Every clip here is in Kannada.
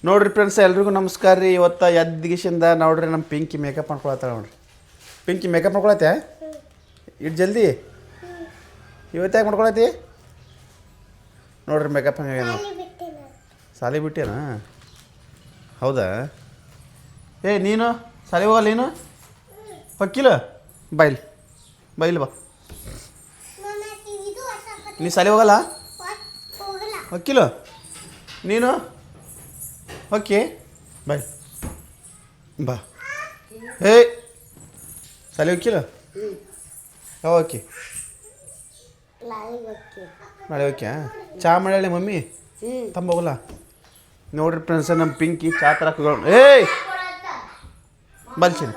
ನೋಡ್ರಿ ಫ್ರೆಂಡ್ಸ್, ಎಲ್ರಿಗೂ ನಮಸ್ಕಾರ ರೀ. ಇವತ್ತು ಎದ್ದಿಗಿಸಿಂದ ನೋಡ್ರಿ ನಮ್ಮ ಪಿಂಕಿ ಮೇಕಪ್ ಮಾಡ್ಕೊಳತ್ತಾಳ ನೋಡ್ರಿ. ಪಿಂಕಿ ಮೇಕಪ್ ಮಾಡ್ಕೊಳತ್ತೆ ಇಟ್ಟು ಜಲ್ದಿ ಇವತ್ತು ಯಾಕೆ ಮಾಡ್ಕೊಳತ್ತಿ? ನೋಡ್ರಿ ಮೇಕಪ್ ಹಂಗೆ ನೋಡಿ. ಸಾಲಿ ಬಿಟ್ಟೇನಾ? ಹೌದಾ? ನೀನು ಸಾಲಿ ಹೋಗಲ್ಲ? ನೀನು ಹೊಕ್ಕಿಲ್ಲ? ಬೈಲ್ ಬಾ. ನೀ ಸಾಲಿ ಹೋಗಲ್ಲ? ಹೊಕ್ಕಿಲ್ಲ ನೀನು? ಓಕೆ ಬಾಯ್ ಬಾ. ಸಾಲಿ ಹೋಗಿಲ್ಲ? ಓಕೆ ನಾಳೆ ಓಕೆ. ಚಾ ಮಾಡ್ಯಾಳಿ ಮಮ್ಮಿ ತಂಬ ಹೋಗಲ್ಲ. ನೋಡ್ರಿ ಫ್ರೆಂಡ್ಸ, ನಮ್ಮ ಪಿಂಕಿ ಚಾ ತರಕ್ಕೆ ಬಲ್ಚಿನಿ.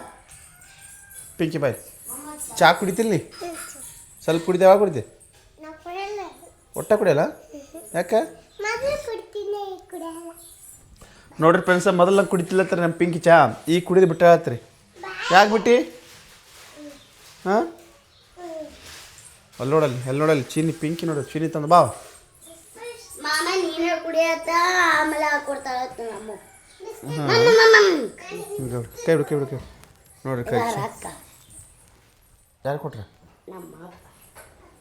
ಪಿಂಕಿ ಬಾಯ್ ಚಾ ಕುಡಿತಿಲ್ಲ ನೀ? ಸ್ವಲ್ಪ ಕುಡಿದೆ. ಯಾವಾಗ ಕುಡಿದೆ? ಒಟ್ಟ ಕುಡಿಯಲ್ಲ? ಯಾಕೆ? ನೋಡ್ರಿ ಫ್ರೆಂಡ್ಸ, ಮೊದಲು ಕುಡಿತಿಲ್ಲತ್ತಾರೆ ನಮ್ಮ ಪಿಂಕಿ ಚಾ. ಈಗ ಕುಡಿದು ಬಿಟ್ಟಾತ್ರಿ. ಯಾಕೆ ಬಿಟ್ಟು? ಹಾಂ ಅಲ್ಲಿ ನೋಡಲ್ಲಿ ಚೀನಿ ಪಿಂಕಿ ನೋಡು. ಚೀನಿ ತಂದು ಬಾ. ಕೈ ಬಿಡು ನೋಡ್ರಿ ಕೈ. ಯಾರು ಕೊಟ್ರ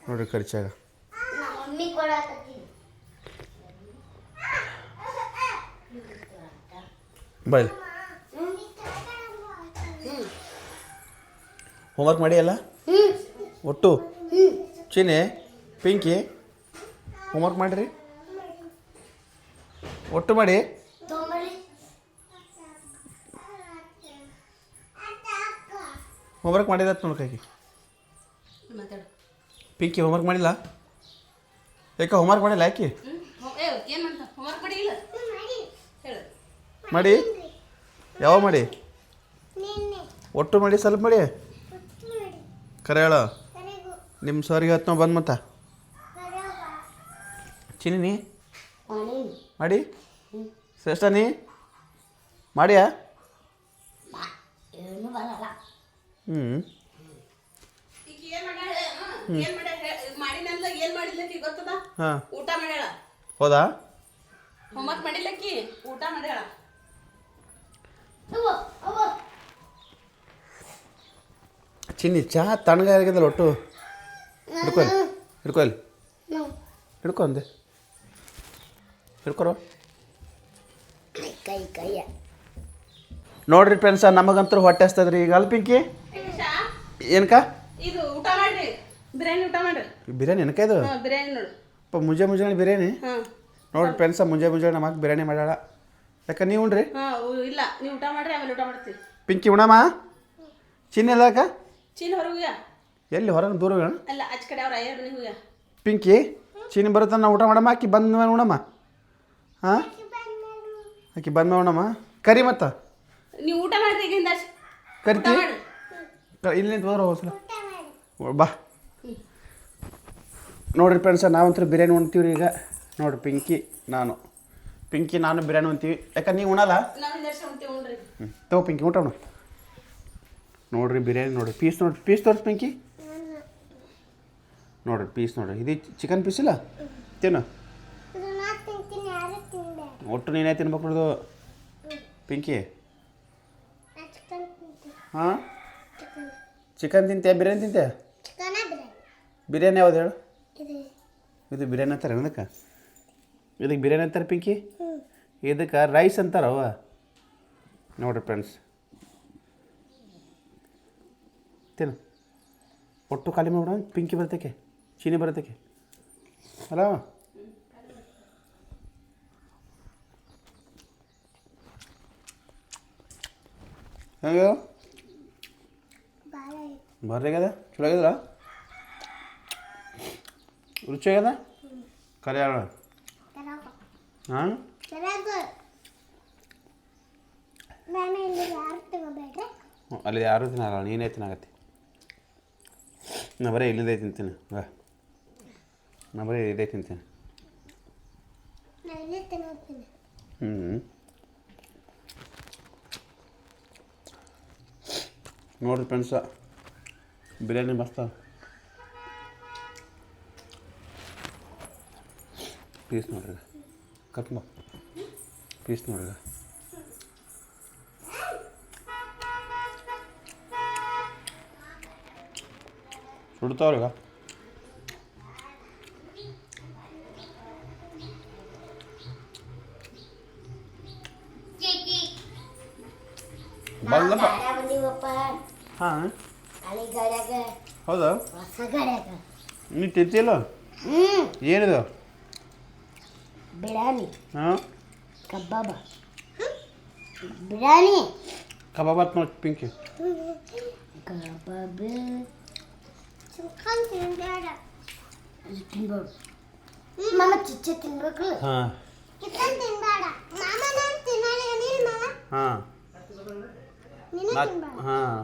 ನೋಡ್ರಿ ಖರ್ಚಾಗ ಬಾಯ್. ಹೋಮ್ವರ್ಕ್ ಮಾಡಿ ಅಲ್ಲ ಒಟ್ಟು? ಚೀನಿ ಪಿಂಕಿ ಹೋಮ್ವರ್ಕ್ ಮಾಡಿರಿ ಒಟ್ಟು ಮಾಡಿ. ಹೋಮ್ವರ್ಕ್ ಮಾಡಿದತ್ ನೋಡಿ ಕೈಗೆ. ಪಿಂಕಿ ಹೋಮ್ವರ್ಕ್ ಮಾಡಿಲ್ಲ? ಯಾಕೆ ಹೋಮ್ವರ್ಕ್ ಮಾಡಿಲ್ಲ? ಯಾಕೆ ಮಾಡಿ? ಯಾವಾಗ ಮಾಡಿ? ಒಟ್ಟು ಮಾಡಿ ಸ್ವಲ್ಪ ಮಾಡಿ. ಕರೆ ಹೇಳ ನಿಮ್ಮ ಸರ್ಗೆ ಹತ್ತು ನಾವು ಬಂದು ಮತ್ತ ಚಿನ್ನಿ ನೀ ಮಾಡಿ ಶ್ರೇಷ್ಠ ನೀ ಮಾಡಿಯಾ? ಹಾಂ ಹೌದಾ? ಚಿನ್ನಿ ಚಹಾ ತಣ್ಣಗಾಗಿದ್ದಲ್ಲ ಒಟ್ಟು. ಹಿಡ್ಕೊ ಅಂದೆ. ಹಿಡ್ಕೊರೋ. ನೋಡ್ರಿ ಫ್ರೆಂಡ್ಸ, ನಮಗಂತೂ ಹೊಟ್ಟೆ ಹಸ್ತದ್ರಿ ಈಗ. ಅಲ್ಲಿ ಪಿಂಕಿ ಏನಕ್ಕ ಬಿರಿಯಾನಿ ಏನಕ್ಕ ಇದು? ಮುಂಜಾನೆ ಬಿರಿಯಾನಿ. ನೋಡ್ರಿ ಫ್ರೆಂಡ್ಸ, ಮುಂಜಾನೆ ನಮ್ಮ ಅಕ್ಕ ಬಿರಿಯಾನಿ ಮಾಡ್ಯಾಳ. ಯಾಕ ನೀವು ಉಣ್ರಿ? ಪಿಂಕಿ ಉಣಮ್ಮ. ಚಿನ್ನಿ ಎಲ್ಲ ಅಕ್ಕ? ಎಲ್ಲಿ ಹೊರಗೆ ದೂರ ಪಿಂಕಿ ಚೀನಿ ಬರುತ್ತೆ. ನಾವು ಊಟ ಮಾಡಮ್ಮ. ಆಕಿ ಬಂದ ಮೇಲೆ ಉಣಮ್ಮ. ಹಾಂ ಆಕಿ ಬಂದ ಮೇಲೆ ಉಣಮ್ಮ. ಕರಿ ಮತ್ತ ನೀವು ಊಟ ಮಾಡ್ರಿ. ಕರಿತಿ ಇಲ್ಲಿ ಹೋದ್ರ ಹೋಸಲ ಬಾ. ನೋಡ್ರಿ ಫ್ರೆಂಡ್ಸ, ನಾವಂತೂ ಬಿರಿಯಾನಿ ಉಣ್ತೀವ್ರಿ ಈಗ. ನೋಡ್ರಿ ಪಿಂಕಿ ನಾನು ಬಿರಿಯಾನಿ ಉಣ್ತೀವಿ. ಯಾಕಂದ್ರೆ ನೀವು ಉಣಲ್ಲ? ತಗೋ ಪಿಂಕಿ ಊಟ ಉಣ್ಣು. ನೋಡ್ರಿ ಬಿರಿಯಾನಿ ನೋಡ್ರಿ. ಪೀಸ್ ತೋರಿಸ್ ಪಿಂಕಿ. ನೋಡ್ರಿ ಪೀಸ್ ನೋಡ್ರಿ. ಇದು ಚಿಕನ್ ಪೀಸ್ ಇಲ್ಲ? ತಿನ್ನು. ಒಟ್ಟು ನೀನೇ ತಿನ್ಬೇಕು ನೋಡು ಪಿಂಕಿ. ಹಾಂ ಚಿಕನ್ ತಿಂತೆ ಬಿರಿಯಾನಿ ತಿಂತೆ? ಬಿರಿಯಾನಿ ಯಾವ್ದು ಹೇಳು? ಇದು ಬಿರಿಯಾನಿ ಅಂತಾರೆ ಅದಕ್ಕೆ? ಇದಕ್ಕೆ ಬಿರಿಯಾನಿ ಅಂತಾರೆ ಪಿಂಕಿ? ಇದಕ್ಕೆ ರೈಸ್ ಅಂತಾರವ. ನೋಡ್ರಿ ಫ್ರೆಂಡ್ಸ್, ತಿನ್ನು. ಒಟ್ಟು ಖಾಲಿ ಮಾಡ್ಬಿಡ. ಪಿಂಕಿ ಬರ್ತಕ್ಕೆ, ಚೀನಿ ಬರ್ತಕ್ಕೆ ಅಲ್ಲ? ಹೇಗೆ ಬರ್ರಿ ಆಗ್ಯದ? ಚಲೋ ಆಗ್ಯದ? ರುಚಿ ಆಗ್ಯದ? ಕರೆ ಹೇಳ. ಹಾಂ ಅಲ್ಲಿ ಯಾರು ತಿನ್ನಲ್ಲ, ನೀನೇ ತಿನ್ನಾಗತ್ತಿ. ನಾ ಬರೀ ಇಲ್ಲಿದೆ ತಿಂತೀನಿ. ನಾ ಬರೀ ಇದೇ ತಿಂತೀನಿ. ನೋಡ್ರಿ ಫ್ರೆಂಡ್ಸ, ಬಿರಿಯಾನಿ ಮಸ್ತ. ಪೀಸ್ ನೋಡ್ರಿ, ಕಟ್ ಪೀಸ್ ನೋಡ್ರಿ. ಸುಡ್ತಾವ್ರೀಗ ಬಲ್ಲಪ್ಪ ಹಾಂ ಹೌದಾ ನೀ ತಿಂತಿಲ್ಲ ಏನಿದು ಬಿರಿಯಾನಿ ಹಾಂ ಕಬಾಬ್ ಬಿರಿಯಾನಿ ಕಬಾಬ್ ಆತ್ ನೋಡಿ ಪಿಂಕಿ ಕಬಾಬ್ ತಿನ್ಬೇಡ ಮಾಮ ಚಿಚ್ಚೆ ತಿನ್ಬೇಕು ಹಾಂ ತಿನ್ಬೇಡ ಮಾಮ ನಾನು ತಿನ್ನಲ್ಲ ನೀನು ಮಾಮ ಹಾಂ ಹಾಂ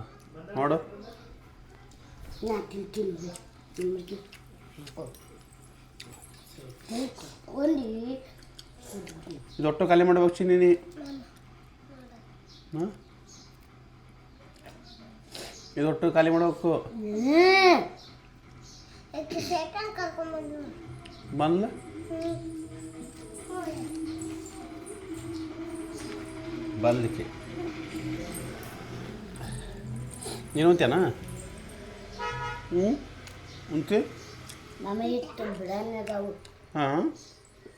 ನೋಡು ನಾ ತಿಂತೀನಿ ನಿಮಗೆ ಒಂದು ಇದು ಒಟ್ಟು ಖಾಲಿ ಮಾಡ್ಬೇಕು ಚಿನ್ನಿ ಹಾಂ ಇದು ಒಟ್ಟು ಖಾಲಿ ಮಾಡ್ಬೇಕು ಬಂದ್ಲ ಬಂದಕ್ಕೆ ನೀನು ಅಂತ್ಯಾನ ಹ್ಞೂ ಉಂತಿ ನಮಗೆ ಇಷ್ಟು ಬಿರಿಯಾನಿ ಅದಾವು ಹಾಂ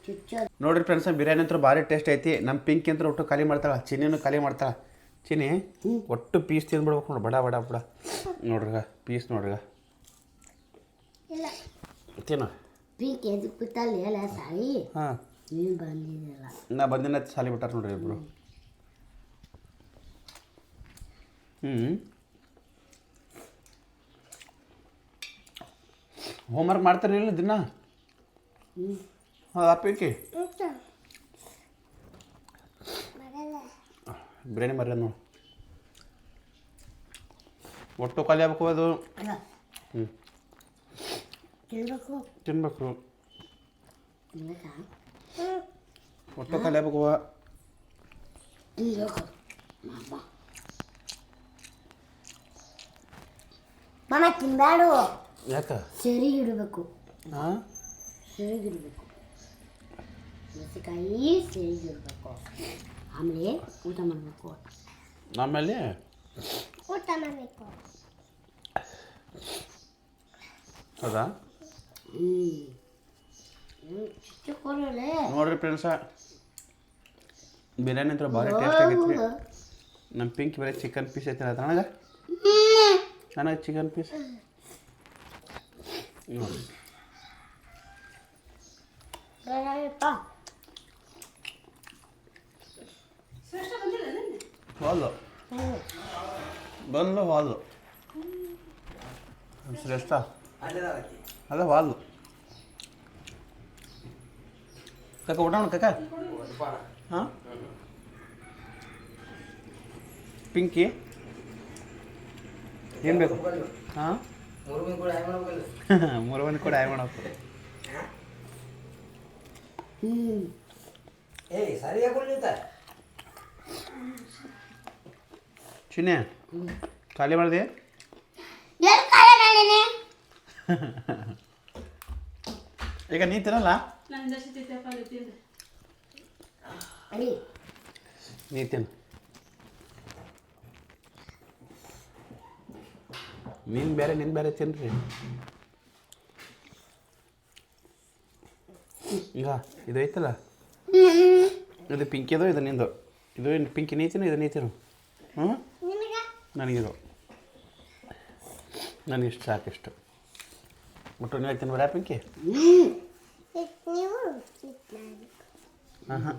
ಚುಚ್ಚ ನೋಡ್ರಿ ಫ್ರೆಂಡ್ಸ್ ಬಿರಿಯಾನಿ ಅಂತೂ ಭಾರಿ ಟೇಸ್ಟ್ ಐತಿ ನಮ್ಮ ಪಿಂಕಿ ಅಂತ ಒಟ್ಟು ಖಾಲಿ ಮಾಡ್ತಾಳೆ ಚಿನ್ನಿನೂ ಖಾಲಿ ಮಾಡ್ತಾಳೆ ಚಿನ್ನಿ ಒಟ್ಟು ಪೀಸ್ ತಿಂದ್ಬಿಡ್ಬೇಕು ನೋಡಿ ಬಡ ಬಡ ಬಡ ನೋಡ್ರಿಗ ಪೀಸ್ ನೋಡ್ರಿಗ ಇಲ್ಲ ತಿನ್ನು ಪಿಂಕ್ ಎದಕ್ಕೆ ಬಿಟ್ಟಲ್ಲ ಎಲ್ಲ ಸಾಯಿ ಹಾಂ ನೀನು ಬಂದಿದ್ದಲ್ಲ ನಾ ಬಂದಿನ ಸಾಲಿ ಬಿಟ್ಟಾರ ನೋಡ್ರಿ ಇಬ್ಬರು ಹೋಮ್ವರ್ಕ್ ಮಾಡ್ತಾರಿಲ್ಲ ದಿನ ಹೌದಾ ಪಿಂಕಿ ಬಿರಿಯಾನಿ ಮರ್ರಿ ನೋಡಿ ಒಟ್ಟು ಖಾಲಿ ಆಗ್ಬೇಕು ಅದು ಹ್ಞೂ ತಿನ್ಬೇಕು ತಿನ್ಬೇಕು ತಿನ್ಬೇಕಾ ಒಟ್ಟು ಖಾಲಿ ಆಗ್ಬೇಕು ತಿನ್ಬೇಕು ಮಾಮ ಮಾಮ ತಿನ್ಬೇಡು ಯಾಕೆ ಸರಿ ಇಡಬೇಕು ಹಾಂ ಸರಿಗಿಡಬೇಕು ಮೆಣಸಿಕಾಯಿ ಸರಿಗಿಡಬೇಕು ಆಮೇಲೆ ಊಟ ಮಾಡಬೇಕು ಆಮೇಲೆ ಊಟ ಮಾಡಬೇಕು ಹೌದಾ ಚಿಕ್ಕೂರಲ್ಲೇ ನೋಡ್ರಿ ಫ್ರೆಂಡ್ಸ ಬಿರಿಯಾನಿ ಅಂತ ಭಾರಿ ಟೇಸ್ಟ್ ಆಗೈತೆ ರೀ ನಮ್ಮ ಪಿಂಕ್ ಬೇರೆ ಚಿಕನ್ ಪೀಸ್ ಐತೆ ನನಗೆ ನನಗೆ ಚಿಕನ್ ಪೀಸ್ ನೋಡಿ ಹಾಲು ಬಂದು ಹಾಲು ಶ್ರೇಷ್ಠ ಅದ ಹಾಲು ಕಾಕ ಊಟ ಮಾಡು ಕಾಕ ಹಾಂ ಪಿಂಕಿ ಏನು ಬೇಕು ಹಾಂ ಮೂರು ಮನೆ ಕೂಡ ಆಯ್ ಮಾಡಬೇಕು ಚಿನ್ನೆ ಖಾಲಿ ಮಾಡಿದೆ ಈಗ ನೀ ತಿನ್ನಲ್ಲ ನೀ ತಿನ್ನು ನೀನು ಬೇರೆ ತಿನ್ನಿರಿ ಈಗ ಇದು ಐತಲ್ಲ ಇದು ಪಿಂಕಿದು ಇದು ನಿಂದು ಇದು ಪಿಂಕಿ ನೀ ತಿನ್ನು ಇದು ನೀ ತಿನ್ನು ಹ್ಞೂ ನನಗಿದು ನನಗಿಷ್ಟು ಸಾಕಿಷ್ಟು ಒಟ್ಟು ನೀವು ತಿನ್ಬರ ಪಿಂಕಿ ಹಾಂ ಹಾಂ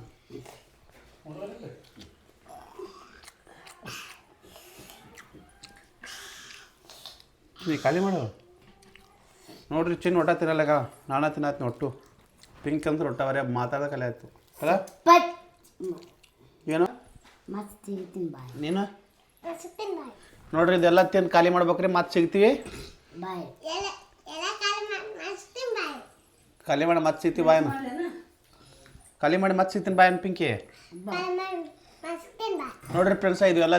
ನೀ ಖಾಲಿ ಮಾಡು ನೋಡ್ರಿ ಚಿನ್ನ ಒಟ್ಟ ತಿನ್ನಲ್ಲಾಗ ನಾನಾ ತಿನ್ನತ್ತೀನಿ ಒಟ್ಟು ಪಿಂಕ್ ಅಂದ್ರೆ ಒಟ್ಟವರೇ ಮಾತಾಡೋ ಕಲೆ ಆಯ್ತು ಅಲ್ಲ ಏನು ನೀನು ನೋಡ್ರಿ ಇದೆಲ್ಲ ತಿಂದು ಖಾಲಿ ಮಾಡ್ಬೇಕ್ರಿ ಮತ್ತೆ ಸಿಗ್ತೀವಿ ಖಾಲಿ ಮಾಡಿ ಮತ್ತೆ ಸಿಗ್ತೀವಿ ಬಾಯನ್ನ ಖಾಲಿ ಮಾಡಿ ಮತ್ತೆ ಸಿಗ್ತೀನಿ ಬಾಯನ್ನ ಪಿಂಕಿ ನೋಡ್ರಿ ಫ್ರೆಂಡ್ಸ ಇದು ಎಲ್ಲ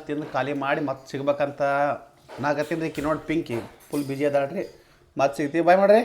ತಿಂದು ಖಾಲಿ ಮಾಡಿ ಮತ್ತೆ ಸಿಗ್ಬೇಕಂತ ನಾಗತ್ತಿಂದ ಈಕಿ ನೋಡಿ ಪಿಂಕಿ ಫುಲ್ ಬಿಜಿ ಅದಾಳ್ರಿ ಮತ್ತೆ ಸಿಗ್ತೀವಿ ಬಾಯ್ ಮಾಡ್ರಿ